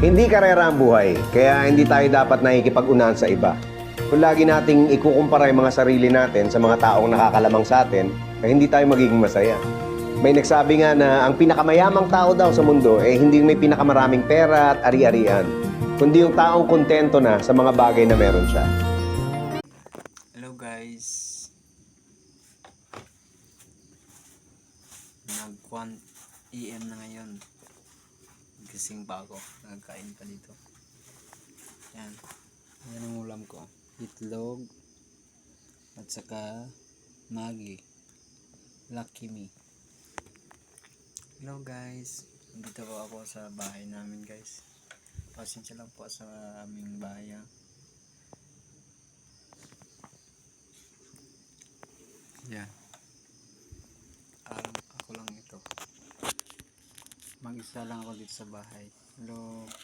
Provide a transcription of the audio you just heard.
Hindi karera ang buhay, kaya hindi tayo dapat nakikipag-unahan sa iba. Kung lagi nating ikukumpara yung mga sarili natin sa mga taong nakakalamang sa atin, ay hindi tayo magiging masaya. May nagsabi nga na ang pinakamayamang tao daw sa mundo ay hindi yung may pinakamaraming pera at ari-arian, kundi yung taong kontento na sa mga bagay na meron siya. Hello guys, nag 1 AM na ngayon. Gising pa ako, nagkain pa dito. Yan, yan ang ulam ko, itlog at saka Maggi, Lucky Me. Hello guys, nandito po ako sa bahay namin guys. Pasensya lang po sa aming bahay ha. Yan. Ako lang ito. Mag-isa lang ako dito sa bahay. Hello.